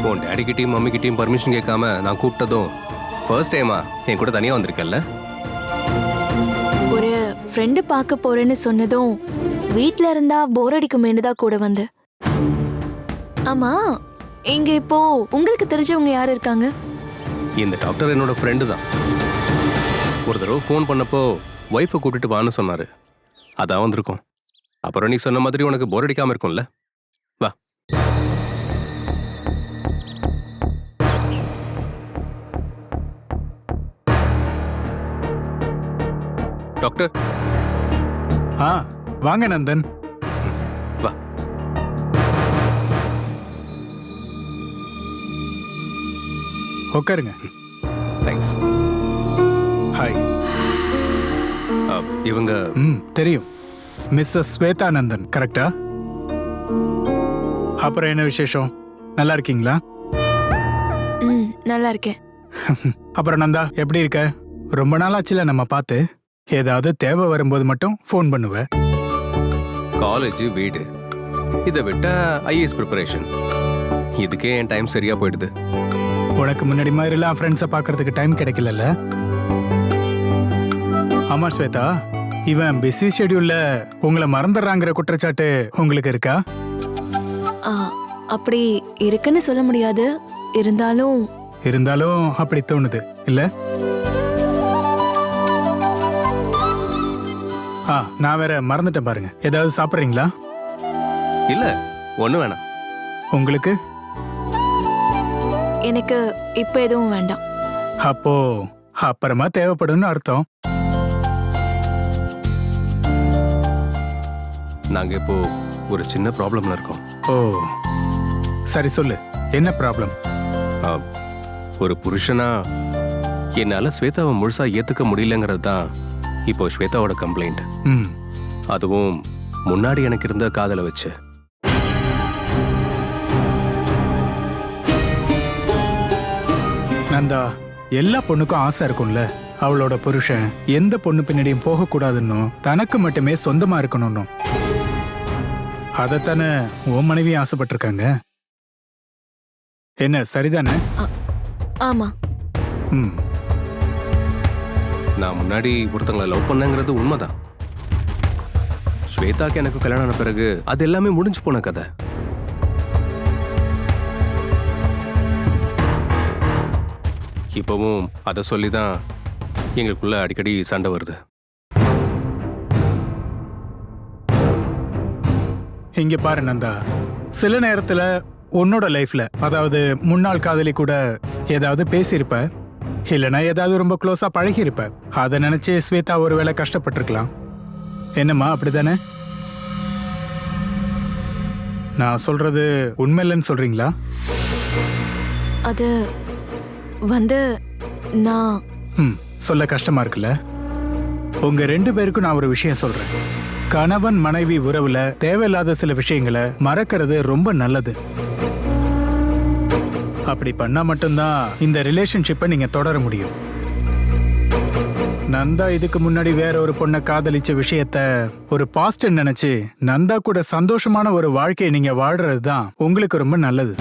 Speaker 11: உன் டேடி கிட்டயும் மம்மி கிட்டயும் பர்மிஷன் கேட்காம நான் கூப்பிட்டதும் ஃபர்ஸ்ட் டைமா என் கூட தனியா வந்திருக்கல்ல.
Speaker 4: ஒரு ஃப்ரெண்டு பார்க்க போறேன்னு சொன்னதும் வீட்ல இருந்தா போர் அடிக்குமேனு தான் கூட வந்து. ஆமா, இங்க இப்போ உங்களுக்கு தெரிஞ்சவங்க யார் இருக்காங்க?
Speaker 11: இந்த டாக்டர் என்னோட ஃப்ரெண்டு தான். ஒரு தடவை ஃபோன் பண்ணப்போ ஒய்ஃபை கூட்டிட்டு வான்னு சொன்னாரு. அதான் வந்திருக்கோம். அப்புறம் நீ சொன்ன மாதிரி உனக்கு போர் அடிக்காம இருக்கும்ல. வா. டாக்டர்.
Speaker 12: வாங்க நந்தன்.
Speaker 11: வா.
Speaker 12: உட்காருங்க.
Speaker 11: தேங்க்ஸ்.
Speaker 12: ஹாய்.
Speaker 11: இவங்க
Speaker 12: தெரியும், மிஸ்ஸஸ் ஸ்வேதானந்தன் கரெக்டா? அப்புறம் என்ன விசேஷம், நல்லா இருக்கீங்களா?
Speaker 4: நல்லா இருக்கேன்.
Speaker 12: அப்புறம் நந்தா எப்படி இருக்க? ரொம்ப நாளாச்சுல நம்ம பார்த்து. ஏதாவது தேவை வரும்போது மட்டும் ஃபோன் பண்ணுவேன்.
Speaker 11: காலேஜ், வீடு, இதை விட்டா ஐஏஎஸ் ப்ரிப்பரேஷன். இதுக்கே என் டைம் சரியா போயிடுது.
Speaker 12: உனக்கு முன்னாடி மாதிரிலாம் ஃப்ரெண்ட்ஸை பார்க்கறதுக்கு டைம் கிடைக்கலல்ல? ஆமா ஸ்வேதா, இவன் பிஸி ஷெட்யூல்ல உங்களை மறந்துடுறாங்கிற குற்றச்சாட்டு உங்களுக்கு இருக்கா?
Speaker 4: அப்படி இருக்குன்னு சொல்ல முடியாது.
Speaker 12: இருந்தாலும் அப்படி தோணுது இல்ல? நான் வேற மறந்துட்டேன் பாருங்க. ஏதாவது சாப்பிட்றீங்களா?
Speaker 11: இல்ல, ஒன்றும் வேணாம்.
Speaker 12: உங்களுக்கு?
Speaker 4: எனக்கு இப்ப எதுவும் வேண்டாம்.
Speaker 12: அப்போ அப்புறமா தேவைப்படும்னு அர்த்தம்.
Speaker 11: நாங்க இப்போ ஒரு சின்ன ப்ராப்ளம்ல இருக்கோம்.
Speaker 12: ஓ சரி, சொல்லு, என்ன ப்ராப்ளம்?
Speaker 11: ஒரு புருஷனா என்னால ஸ்வேதாவை முழுசா ஏத்துக்க முடியலங்கிறது தான் இப்போ ஸ்வேதாவோட கம்ப்ளைண்ட். அதுவும் முன்னாடி எனக்கு இருந்த காதலை வச்சு.
Speaker 12: நந்தா, எல்லா பொண்ணுக்கும் ஆசை இருக்கும்ல, அவளோட புருஷன் எந்த பொண்ணு பின்னாடியும் போகக்கூடாதுன்னும் தனக்கு மட்டுமே சொந்தமா இருக்கணும்னும். அதைத்தானே உன் மனைவி ஆசைப்பட்டிருக்காங்க. என்ன சரிதானே?
Speaker 4: ஆமா.
Speaker 11: நான் முன்னாடி ஒருத்தங்களை லவ் பண்ணங்கிறது உண்மைதான். ஸ்வேதாக்கு எனக்கு கல்யாணம் ஆன பிறகு அது எல்லாமே முடிஞ்சு போன கதை. இப்பவும் அதை சொல்லிதான் எங்களுக்குள்ள அடிக்கடி சண்டை வருது.
Speaker 12: இங்க பாரு நந்தா, சில நேரத்துல உன்னோட லைஃப்ல, அதாவது முன்னாள் காதலி கூட ஏதாவது பேசியிருப்ப, இல்லைன்னா ஏதாவது ரொம்ப க்ளோஸா பழகி இருப்ப. அதை நினைச்சு ஸ்வேதா ஒருவேளை கஷ்டப்பட்டிருக்கலாம். என்னம்மா, அப்படிதானே? நான் சொல்றது உண்மை இல்லைன்னு சொல்றீங்களா?
Speaker 4: அது நான்
Speaker 12: சொல்ல கஷ்டமா இருக்குல்ல? உங்க 2 பேருக்கும் நான் ஒரு விஷயம் சொல்றேன். கணவன் மனைவி உறவுல தேவையில்லாத சில விஷயங்களை மறக்கிறது ரொம்ப நல்லது. அப்படி பண்ணா மட்டும்தான் இந்த ரிலேஷன்ஷிப்பை நீங்க தொடர முடியும். நந்தா இதுக்கு முன்னாடி வேற ஒரு பொண்ணை காதலிச்ச விஷயத்த ஒரு பாஸ்ட் நினைச்சு நந்தா கூட சந்தோஷமான ஒரு வாழ்க்கையை நீங்க வாழ்றது தான் உங்களுக்கு ரொம்ப நல்லது.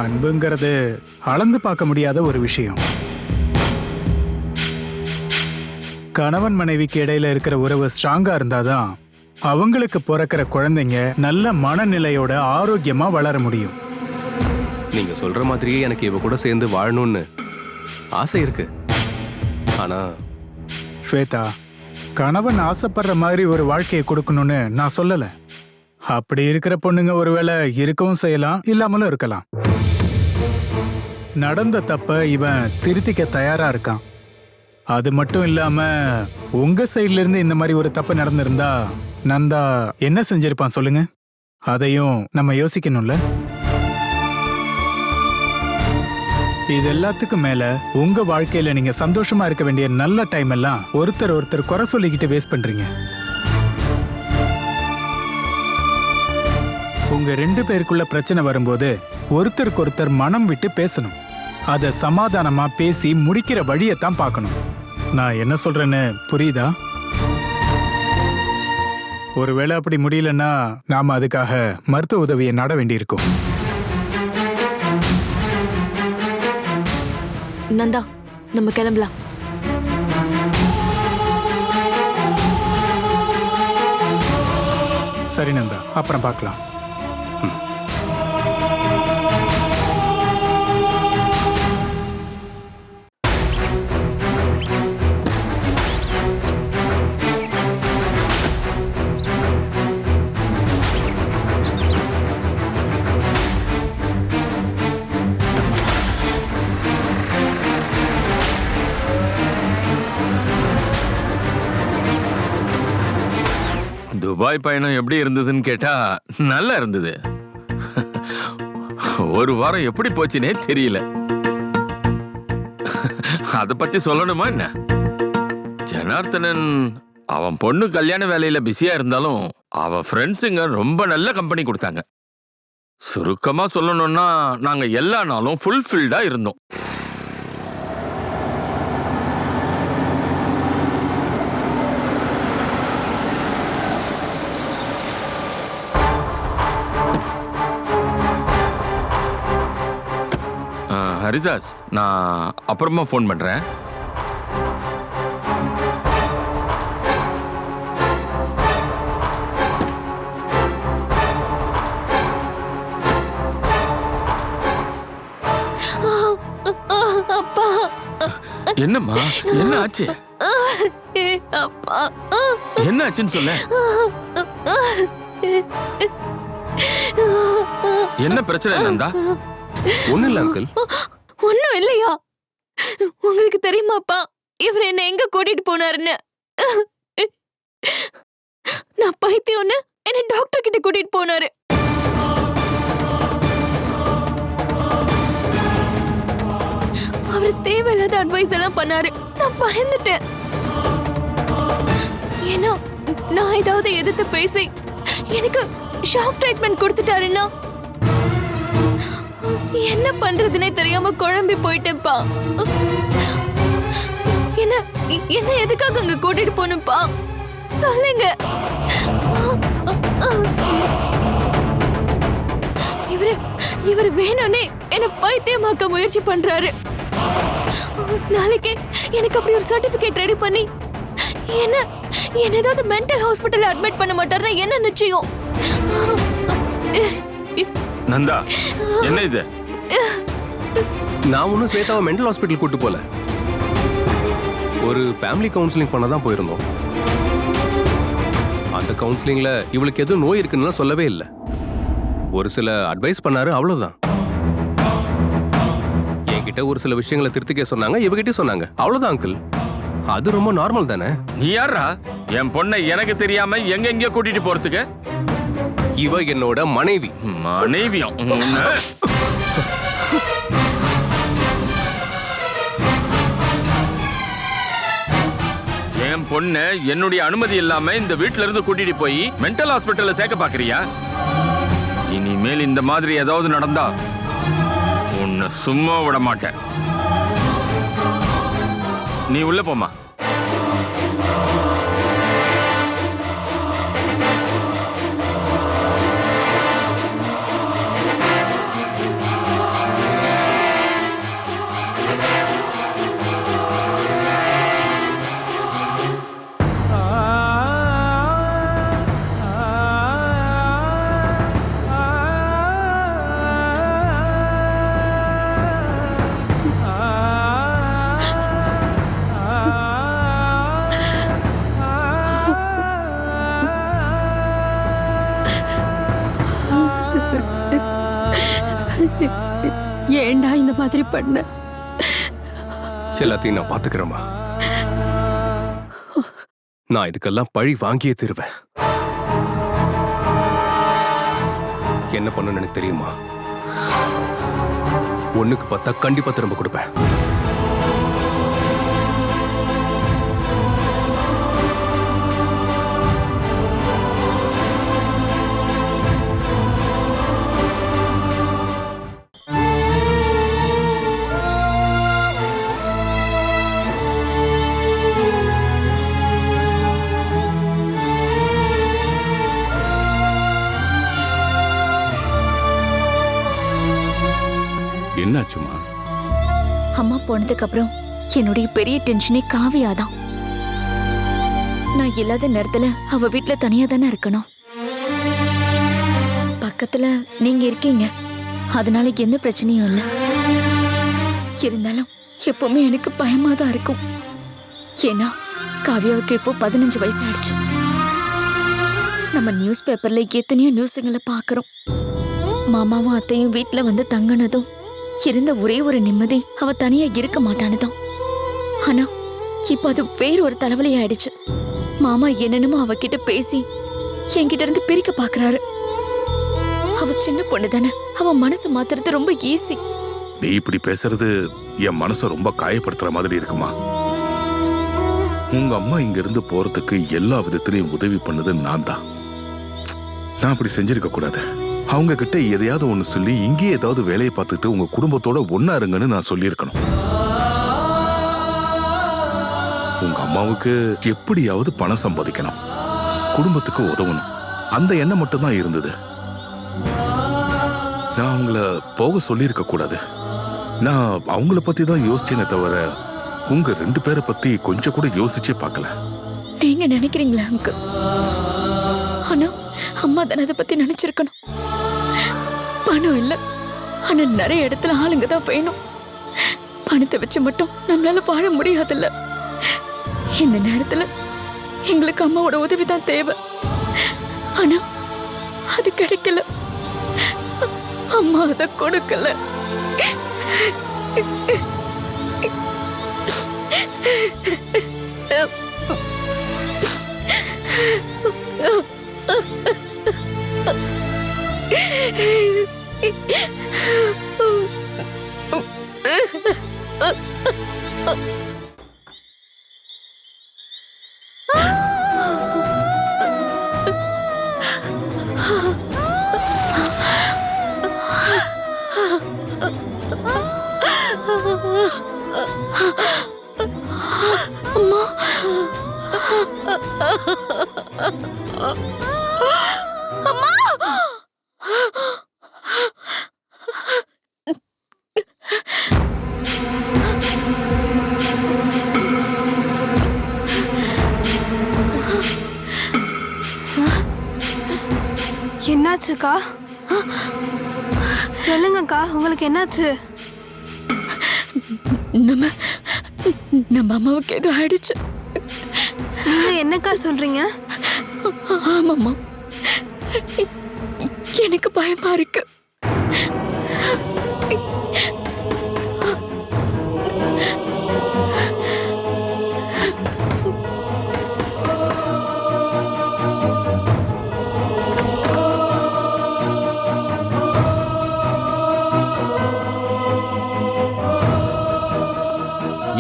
Speaker 12: அன்புங்கிறது அளந்து பார்க்க முடியாத ஒரு விஷயம். கணவன் மனைவிக்கு இடையில இருக்கிற உறவு ஸ்ட்ராங்கா இருந்தாதான் அவங்களுக்கு பிறக்கிற குழந்தைங்க நல்ல மனநிலையோட ஆரோக்கியமா வளர முடியும்.
Speaker 11: நீங்க சொல்ற மாதிரியே எனக்கு இவ கூட சேர்ந்து வாழணும்னு ஆசை இருக்கு. ஆனா
Speaker 12: ஸ்வேதா, கணவன் ஆசைப்படுற மாதிரி ஒரு வாழ்க்கையை கொடுக்கணும்னு நான் சொல்லல. அப்படி இருக்கிற பொண்ணுங்க ஒருவேளை இருக்கவும் செய்யலாம், இல்லாமலும் இருக்கலாம். நடந்த தப்ப இவன் திருத்திக்க தயாரா இருக்கான். அது மட்டும் இல்லாம உங்க சைட்ல இருந்து இந்த மாதிரி ஒரு தப்பு நடந்திருந்தா நந்தா என்ன செஞ்சிருப்பான் சொல்லுங்க? அதையும் நம்ம யோசிக்கணும்ல. இது எல்லாத்துக்கும் மேல உங்க வாழ்க்கையில நீங்க சந்தோஷமா இருக்க வேண்டிய நல்ல டைம் எல்லாம் ஒருத்தர் குறை சொல்லிக்கிட்டு வேஸ்ட் பண்றீங்க. உங்க 2 பேருக்குள்ள பிரச்சனை வரும்போது ஒருத்தருக்கு ஒருத்தர் மனம் விட்டு பேசணும். அதை சமாதானமா பேசி முடிக்கிற வழியத்தான் பார்க்கணும். நான் என்ன சொல்றேன்னு புரியுதா? ஒருவேளை அப்படி முடியலன்னா நாம அதுக்காக மருத்துவ உதவியை நாட வேண்டியிருக்கும்.
Speaker 4: நந்தா, நம்ம கிளம்பலாம்.
Speaker 12: சரி நந்தா, அப்புறம் பார்க்கலாம்.
Speaker 3: துபாய் பயணம் எப்படி இருந்ததுன்னு கேட்டா நல்லா இருந்தது. ஒரு வாரம் எப்படி போச்சுனே தெரியல. அத பத்தி சொல்லணுமா என்ன? ஜனார்த்தனன் அவன் பொண்ணு கல்யாண வேலையில பிஸியா இருந்தாலும் அவன் ஃப்ரெண்ட்ஸுங்க ரொம்ப நல்ல கம்பெனி கொடுத்தாங்க. சுருக்கமா சொல்லணும்னா நாங்க எல்லா நாளும் ஃபுல்ஃபில்டா இருந்தோம். ஹரிதாஸ், நான் அப்புறமா ஃபோன் பண்றேன்.
Speaker 4: அப்பா,
Speaker 3: என்னம்மா, என்ன ஆச்சு?
Speaker 4: அப்பா,
Speaker 3: என்ன ஆச்சுன்னு சொல்ல. என்ன பிரச்சனை நந்தா?
Speaker 11: ஒண்ணு இல்ல அங்கிள்.
Speaker 4: ஒண்ணும் இல்லையா? உங்களுக்கு தெரியுமாப்பா இவர் என்ன எங்க கூட்டிட்டு போனாருன்னு? நான் பைத்தியம்னு என்ன டாக்டர் கிட்ட கூட்டிட்டு போனாரு. அவர் தேவையில்லாத அட்வைஸ் எல்லாம் பண்ணாரு. நான் பயந்துட்டேன். ஏன்னா நான் ஏதாவது எதிர்த்து பேசி எனக்கு ஷாக் ட்ரீட்மெண்ட் கொடுத்துட்டாருன்னா என்ன பண்றதுன்னே தெரியாம குழம்பி போயிட்டேன்ப்பா. என்ன என்ன எதுக்காக அங்க கூட்டிட்டு போனுப்பா சொல்லுங்க. இவரு வேணும்னே என்ன பைத்தியமாக்க முயற்சி பண்றாரு. நாளைக்கு எனக்கு அப்படி ஒரு சர்டிபிகேட் ரெடி பண்ணி என்ன ஏதாவது மென்டல் ஹாஸ்பிட்டல் அட்மிட் பண்ண மாட்டாருன்னா என்ன நிச்சயம்?
Speaker 3: நந்தா, என்ன இது?
Speaker 11: நான் ஒன்னும் ஸ்வேதாவை மென்டல் ஹாஸ்பிட்டல் கூட்டு போல. ஒரு ஃபேமிலி கவுன்சிலிங் பண்ண தான் போயிருந்தோம். அந்த கவுன்சிலிங்ல இவளுக்கு எதுவும் நோய் இருக்குன்னு சொல்லவே இல்லை. ஒரு சில அட்வைஸ் பண்ணாரு, அவ்வளவுதான். என்கிட்ட ஒரு சில விஷயங்களை திருத்திக்க சொன்னாங்க, இவகிட்ட சொன்னாங்க, அவ்வளவுதான் அங்கிள். அது ரொம்ப நார்மல் தானே.
Speaker 3: நீ யாரா என் பொண்ணை எனக்கு தெரியாம எங்க கூட்டிட்டு போறதுக்கு?
Speaker 11: இவ என்னோட மனைவி.
Speaker 3: மனைவியும் என் பொண்ணு என்னுடைய அனுமதி இல்லாம இந்த வீட்ல இருந்து கூட்டிட்டு போய் மென்டல் ஹாஸ்பிட்டல்ல சேர்க்க பாக்குறியா? இனிமேல் இந்த மாதிரி ஏதாவது நடந்தா உன்னை சும்மா விட மாட்டேன். நீ உள்ள போமா.
Speaker 8: ஏண்டா இந்த மாதிரி பண்ண?
Speaker 11: எல்லாத்தையும் நான் பாத்துக்கிறேம்மா. நான் இதுக்கெல்லாம் பழி வாங்கியே தருவேன். என்ன பண்ணணும்னு எனக்கு தெரியுமா? 1க்கு 10 கண்டிப்பா திரும்ப கொடுப்பேன்.
Speaker 3: என்னாச்சுமா?
Speaker 4: அம்மா போனதுக்கு அப்புறம் என்னுடைய பெரிய டென்ஷனே காவியாதான். நான் இல்லாத நேரத்துல அவ வீட்டுல தனியா தானே இருக்கணும். பக்கத்துல நீங்க இருக்கீங்க, அதனால எந்த பிரச்சனையும் இல்லை. இருந்தாலும் எப்பவுமே எனக்கு பயமா தான் இருக்கும். ஏன்னா காவியாவுக்கு இப்போ 15 வயசு ஆயிடுச்சு. நம்ம நியூஸ் பேப்பர்ல எத்தனையோ நியூஸுங்களை பாக்குறோம். மாமாவும் அத்தையும் வீட்டுல வந்து தங்கினதும் இருந்த ஒரே ஒரு நிம்மதி அவ தனியா இருக்க மாட்டானதும். ஆனா இப்ப அது வேற ஒரு தலைவலி ஆயிடுச்சு. மாமா என்னென்னமோ அவகிட்ட பேசி என்கிட்ட இருந்து பிரிக்க பாக்குறாரு. அவ சின்ன பொண்ணு தானே, அவ மனசு மாத்துறது ரொம்ப ஈஸி.
Speaker 3: நீ இப்படி பேசுறது என் மனசை ரொம்ப காயப்படுத்துற மாதிரி இருக்குமா? உங்க அம்மா இங்க இருந்து போறதுக்கு எல்லா விதத்திலையும் உதவி பண்ணது நான் தான். நான் அப்படி செஞ்சிருக்க கூடாது. அவங்க கிட்ட எதையாவது ஒண்ணு சொல்லி இங்கே ஏதாவது வேலையை பார்த்துட்டு உங்க குடும்பத்தோட ஒன்னா இருங்கன்னு நான் சொல்லியிருக்கணும். உங்க அம்மாவுக்கு எப்படியாவது பணம் சம்பாதிக்கணும், குடும்பத்துக்கு உதவணும், அந்த எண்ணம் மட்டும் தான் இருந்தது. நான் அவங்கள போக சொல்லியிருக்க கூடாது. நான் அவங்கள பத்தி தான் யோசிச்சேனே தவிர உங்க 2 பேரை பத்தி கொஞ்சம் கூட யோசிச்சே பார்க்கல.
Speaker 4: நீங்க நினைக்கிறீங்களா அங்கு? ஆனா அம்மா தானே அதை பத்தி நினைச்சிருக்கணும். பணம் இல்ல, ஆனா நிறைய இடத்துல ஆளுங்க தான் வேணும். பணத்தை வச்சு மட்டும் நம்மளால வாழ முடியாதுல்ல. இந்த நேரத்துல எங்களுக்கு அம்மாவோட உதவி தான் தேவை. ஆனா அது கிடைக்கல. அம்மா அதை கொடுக்கல. அம்மா, அம்மா,
Speaker 5: என்னாச்சுக்கா? சொல்லுங்கக்கா, உங்களுக்கு என்னாச்சு?
Speaker 4: நம்ம அம்மாவுக்கு ஏதோ ஆயிடுச்சு.
Speaker 5: நீங்க என்னக்கா சொல்றீங்க?
Speaker 4: ஆமாம்மா, எனக்கு பயமா இருக்கு.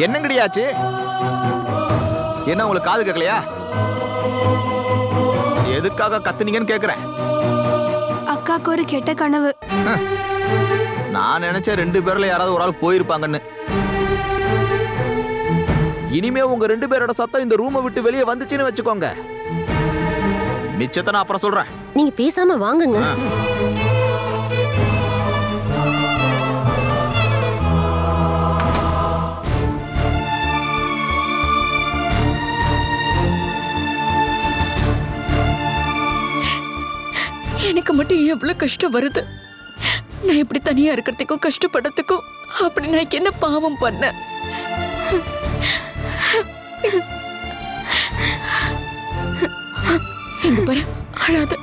Speaker 6: என்னங்கடியாச்சு? என்ன உங்களுக்கு காது கேட்கலையா? எதுக்காக கத்துனீங்கன்னு கேக்குறேன்.
Speaker 5: அக்காக்கு ஒரு கெட்ட கனவு.
Speaker 6: நான் நினைச்சேன் 2 பேர்ல யாராவது ஒரு ஆள் போயிருப்பாங்கன்னு. இனிமே உங்க 2 பேரோட சத்தம் இந்த ரூமை விட்டு வெளியே வந்துச்சுன்னு வச்சுக்கோங்க. மிச்சத்தை நான் அப்புறம் சொல்றேன்.
Speaker 13: நீங்க பேசாம வாங்குங்க.
Speaker 4: எனக்கு மட்டும் எவ்வளவு கஷ்டம் வருது. நான் இப்படி தனியா இருக்கிறதுக்கும் கஷ்டப்படுறதுக்கும் அப்படி நான் என்ன பாவம் பண்ணேன்? இங்க பாரு, அழாத.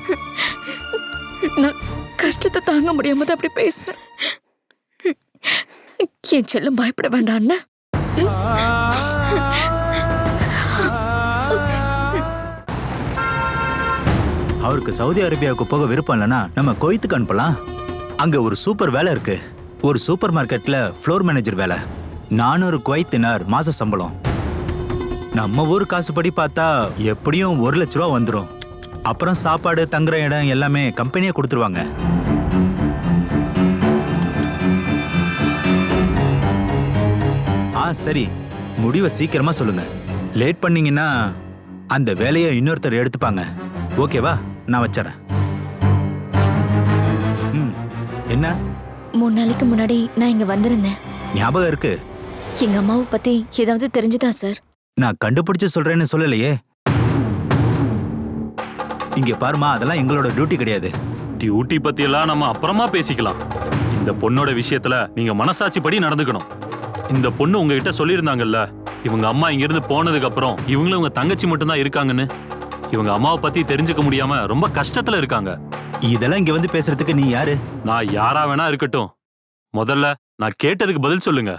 Speaker 4: நான் கஷ்டத்தை தாங்க முடியாம தான் அப்படி பேசுறேன். என் செல்லம் பயப்பட வேண்டாம் அண்ணா.
Speaker 10: அவருக்கு சவுதி அரேபியாவுக்கு போக விருப்பம் இல்லைன்னா நம்ம குவைத்துக்கு அனுப்பலாம். அங்க ஒரு சூப்பர் வேலை இருக்கு. ஒரு சூப்பர் மார்க்கெட்ல ஃப்ளோர் மேனேஜர் வேலை. 400 குவைத் தினார் மாச சம்பளம். நம்ம ஊர் காசுபடி பார்த்தா எப்படியும் 1 லட்ச ரூபா வந்துடும். அப்புறம் சாப்பாடு, தங்குற இடம் எல்லாமே கம்பெனியே கொடுத்துருவாங்க. சரி, முடிவை சீக்கிரமா சொல்லுங்க. லேட் பண்ணீங்கன்னா அந்த வேலையை இன்னொருத்தர் எடுத்துப்பாங்க. ஓகேவா? நான் வச்சறேன். என்ன?
Speaker 4: 3 நாளைக்கு முன்னாடி நான் இங்க வந்திருந்தேன்.
Speaker 10: ஞாபகம் இருக்கு.
Speaker 4: எங்க அம்மாவை பத்தி ஏதாவது தெரிஞ்சுதா சார்?
Speaker 10: நான் கண்டுபிடிச்சு சொல்றேன்னு சொல்லலையே. இங்க பாருமா, அதெல்லாம் எங்களோட டியூட்டி கிடையாது.
Speaker 9: டியூட்டி பத்தி எல்லாம் நம்ம அப்புறமா பேசிக்கலாம். இந்த பொண்ணோட விஷயத்துல நீங்க மனசாட்சி படி நடந்துக்கணும். இந்த பொண்ணு உங்ககிட்ட சொல்லியிருந்தாங்கல்ல, இவங்க அம்மா இங்கிருந்து போனதுக்கு அப்புறம் இவங்களும் உங்க தங்கச்சி மட்டும்தான் இருக்காங்கன்னு. இவங்க அம்மாவை பத்தி தெரிஞ்சுக்க முடியாம ரொம்ப கஷ்டத்துல இருக்காங்க.
Speaker 10: இதெல்லாம் இங்க வந்து பேசுறதுக்கு நீ யாரு?
Speaker 9: நான் யாரா வேணா இருக்கட்டும், முதல்ல நான் கேட்டதுக்கு பதில் சொல்லுங்க.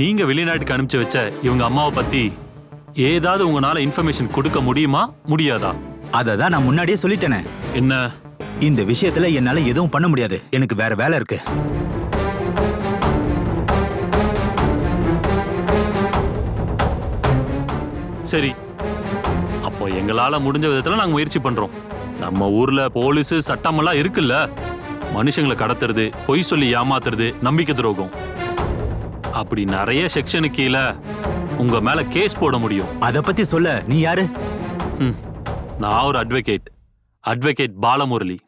Speaker 9: நீங்க வெளிநாட்டுக்கு அனுப்பிச்சு வச்ச இவங்க அம்மாவை பத்தி ஏதாவது உங்களால இன்ஃபர்மேஷன் கொடுக்க முடியுமா, முடியாதா?
Speaker 10: அததான் நான் முன்னாடியே சொல்லிட்டேனே.
Speaker 9: என்ன?
Speaker 10: இந்த விஷயத்துல என்னால எதுவும் பண்ண முடியாது. எனக்கு வேற வேலை இருக்கு.
Speaker 9: சரி, அப்போ எங்களால முடிஞ்ச விதத்துல நாங்க முயற்சி பண்றோம். நம்ம ஊர்ல போலீஸ் சட்டம் எல்லாம் இருக்குல்ல. மனுஷங்களை கடத்துறது, பொய் சொல்லி ஏமாத்துறது, நம்பிக்கை துரோகம், அப்படி நிறைய செக்ஷனுக்கு கீழே உங்க மேல கேஸ் போட முடியும்.
Speaker 10: அத பத்தி சொல்ல நீ யாரு?
Speaker 9: நான் ஒரு advocate Balamurali.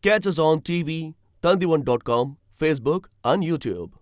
Speaker 1: Catch us on TV, Tandivan.com, Facebook and YouTube.